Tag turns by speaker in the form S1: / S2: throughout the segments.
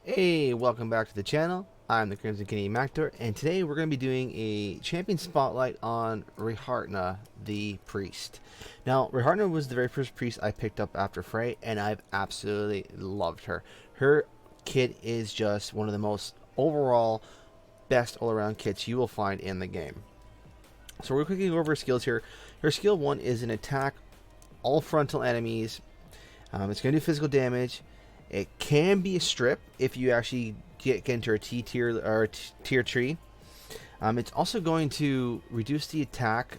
S1: Hey, welcome back to the channel. I'm the Crimson Canadian Actor, and today we're going to be doing a champion spotlight on Rehartna, the priest. Now, Rehartna was the very first priest I picked up after Frey, and I've absolutely loved her. Her kit is just one of the most overall best all-around kits you will find in the game. So we're quickly go over her skills here. Her skill 1 is an attack all frontal enemies. It's going to do physical damage. It can be a strip if you actually get into a T tier or tier tree. It's also going to reduce the attack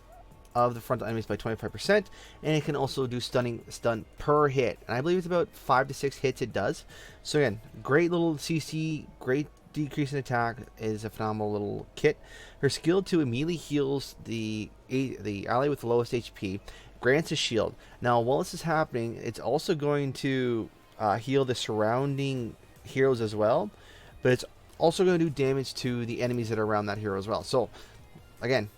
S1: of the frontal enemies by 25%, and it can also do stun per hit. And I believe it's about 5 to 6 hits it does. So again, great little CC, great decrease in attack, is a phenomenal little kit. Her skill 2 immediately heals the ally with the lowest HP, grants a shield. Now while this is happening, it's also going to heal the surrounding heroes as well, but it's also going to do damage to the enemies that are around that hero as well. So again,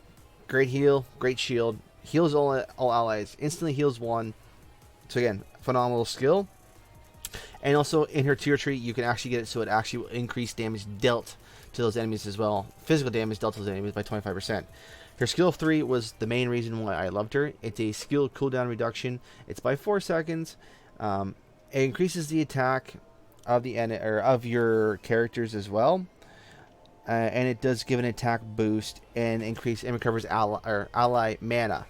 S1: great heal, great shield, heals all allies, instantly heals one. So again, phenomenal skill. And also in her tier tree, you can actually get it so it actually will increase damage dealt to those enemies as well, physical damage dealt to those enemies by 25%. Her skill 3 was the main reason why I loved her. It's a skill cooldown reduction. It's by 4 seconds. It increases the attack of the of your characters as well, and it does give an attack boost and recovers ally mana.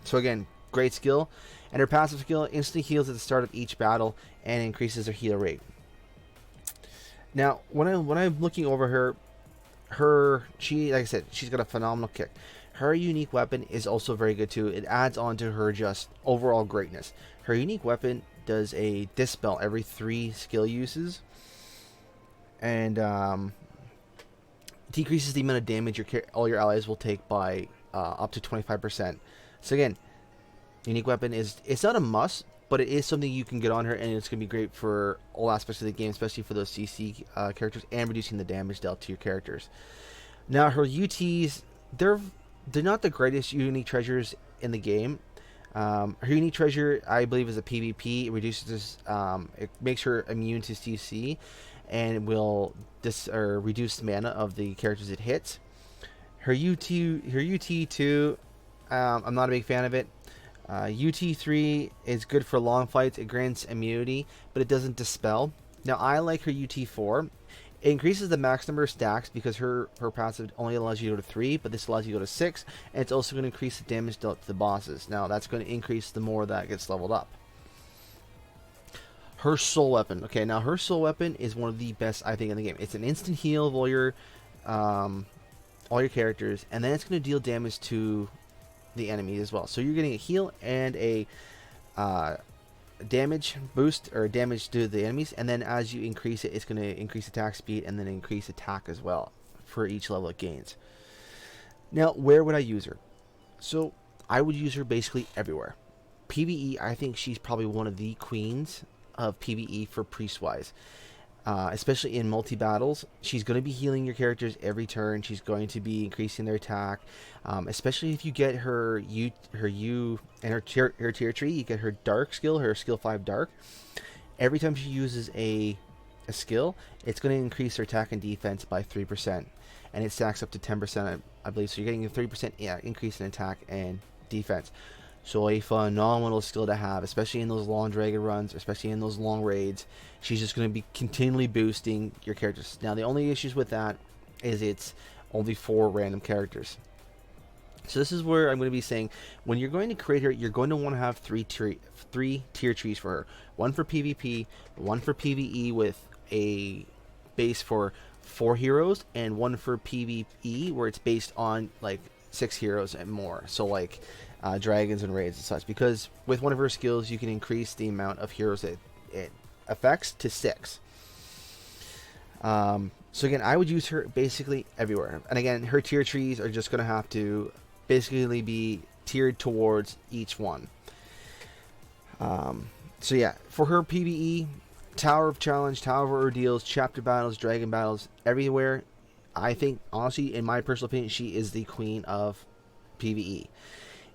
S1: So again, great skill. And her passive skill instantly heals at the start of each battle and increases her heal rate. Now, when I'm looking over she, like I said, she's got a phenomenal kick. Her unique weapon is also very good too. It adds on to her just overall greatness. Her unique weapon does a dispel every 3 skill uses, and decreases the amount of damage all your allies will take by up to 25%. So again, unique weapon it's not a must, but it is something you can get on her, and it's going to be great for all aspects of the game, especially for those CC characters, and reducing the damage dealt to your characters. Now her UTs, they're not the greatest unique treasures in the game. Her unique treasure, I believe, is a PvP. It reduces it makes her immune to CC, and it will reduce the mana of the characters it hits. Her UT2, I'm not a big fan of it. UT3 is good for long fights. It grants immunity, but it doesn't dispel. Now I like her UT4. It increases the max number of stacks because her passive only allows you to go to 3, but this allows you to go to 6, and it's also going to increase the damage dealt to the bosses. Now that's going to increase the more that gets leveled up. Her soul weapon. Okay, now her soul weapon is one of the best, I think, in the game. It's an instant heal of all your characters, and then it's going to deal damage to the enemy as well. So you're getting a heal and a damage boost or damage to the enemies, and then as you increase it, it's going to increase attack speed and then increase attack as well for each level it gains. Now, where would I use her? So I would use her basically everywhere. PvE, I think she's probably one of the queens of PvE for priest wise. Especially in multi-battles, she's going to be healing your characters every turn. She's going to be increasing their attack, especially if you get her tier tree. You get her dark skill, her skill 5 dark. Every time she uses a skill, it's going to increase her attack and defense by 3%, and it stacks up to 10%, I believe. So you're getting a 3% increase in attack and defense. So a phenomenal skill to have, especially in those long dragon runs, especially in those long raids. She's just going to be continually boosting your characters. Now, the only issues with that is it's only 4 random characters. So this is where I'm going to be saying, when you're going to create her, you're going to want to have 3 tier trees for her. One for PvP, one for PvE with a base for 4 heroes, and one for PvE where it's based on like 6 heroes and more. So like dragons and raids and such, because with one of her skills you can increase the amount of heroes that it affects to 6. So again, I would use her basically everywhere, and again, her tier trees are just going to have to basically be tiered towards each one. So yeah, for her PvE, Tower of Challenge, Tower of Ordeals, chapter battles, dragon battles, everywhere, I think honestly, in my personal opinion, she is the queen of PvE.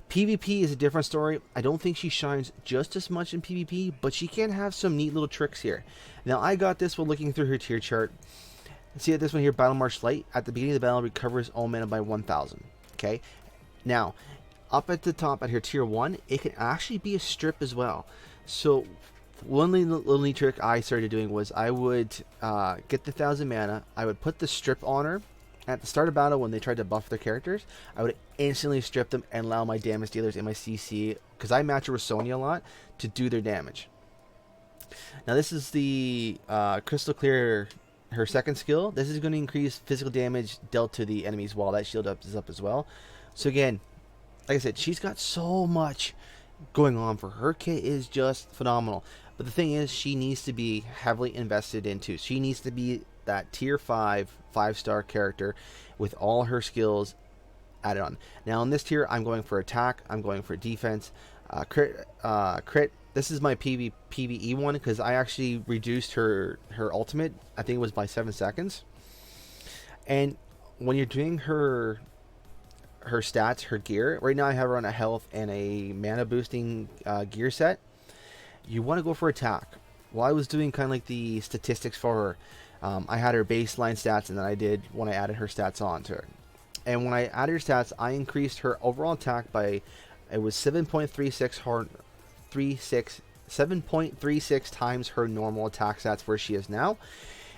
S1: PvP is a different story. I don't think she shines just as much in PvP, but she can have some neat little tricks here. Now, I got this while looking through her tier chart. See that this one here, Battle March Light, at the beginning of the battle recovers all mana by 1,000. Okay? Now, up at the top at her tier 1, it can actually be a strip as well. So, one little neat trick I started doing was I would get the 1,000 mana, I would put the strip on her. At the start of battle, when they tried to buff their characters, I would instantly strip them and allow my damage dealers in my CC, because I match her with Sonya a lot, to do their damage. Now this is the Crystal Clear, her second skill. This is going to increase physical damage dealt to the enemies while that shield up is up as well. So again, like I said, she's got so much going on for her. Her kit is just phenomenal. But the thing is, she needs to be heavily invested into. She needs to be that tier 5-star character with all her skills added on. Now in this tier, I'm going for attack, I'm going for defense, crit. This is my PvE one, because I actually reduced her ultimate. I think it was by 7 seconds. And when you're doing her stats, her gear, right now I have her on a health and a mana boosting gear set. You want to go for attack. While I was doing kind of like the statistics for her, I had her baseline stats, and then I did when I added her stats on to her. And when I added her stats, I increased her overall attack by, it was 7.36 times her normal attack stats where she is now.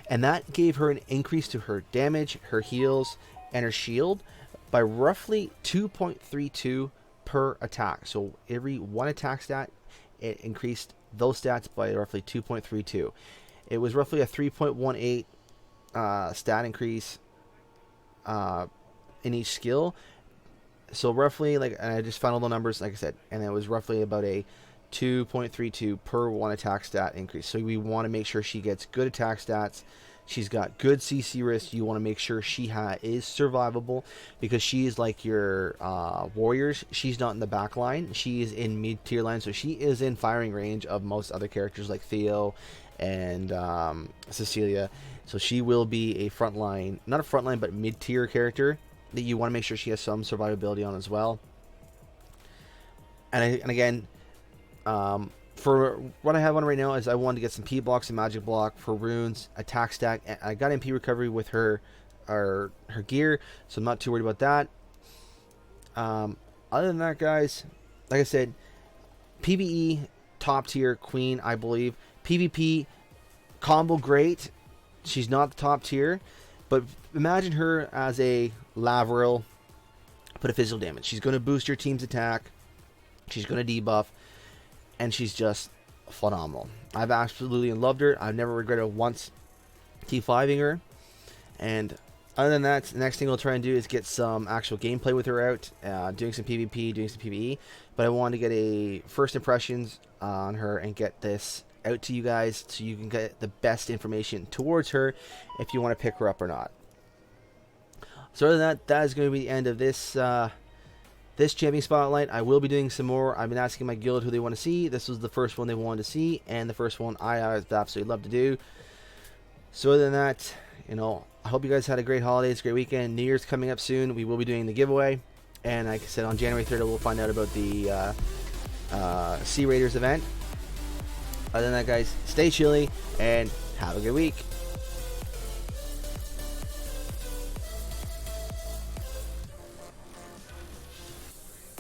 S1: And that gave her an increase to her damage, her heals, and her shield by roughly 2.32 per attack. So every one attack stat, it increased those stats by roughly 2.32. It was roughly a 3.18 stat increase in each skill. So roughly, like, and I just found all the numbers, like I said, and it was roughly about a 2.32 per one attack stat increase. So we want to make sure she gets good attack stats. She's got good CC risk. You want to make sure she is survivable, because she is like your warriors. She's not in the back line. She is in mid-tier line, so she is in firing range of most other characters like Theo and Cecilia. So she will be a frontline, not a frontline, but mid-tier character that you want to make sure she has some survivability on as well. And again, for what I have on right now is I wanted to get some P blocks and magic block for runes, attack stack. I got MP recovery with her gear, so I'm not too worried about that. Other than that, guys, like I said, PvE top tier queen, I believe. PvP combo great. She's not the top tier, but imagine her as a Lavril, put a physical damage. She's going to boost your team's attack. She's going to debuff. And she's just phenomenal. I've absolutely loved her. I've never regretted once T5ing her. And other than that, the next thing we'll try and do is get some actual gameplay with her out, doing some PvP, doing some PvE. But I wanted to get a first impressions on her and get this out to you guys so you can get the best information towards her if you want to pick her up or not. So other than that, that is going to be the end of this this champion spotlight. I will be doing some more. I've been asking my guild who they want to see. This was the first one they wanted to see, and the first one I absolutely love to do. So other than that, you know, I hope you guys had a great holidays, great weekend. New Year's coming up soon. We will be doing the giveaway, and like I said, on January 3rd, we'll find out about the Sea Raiders event. Other than that, guys, stay chilly and have a good week.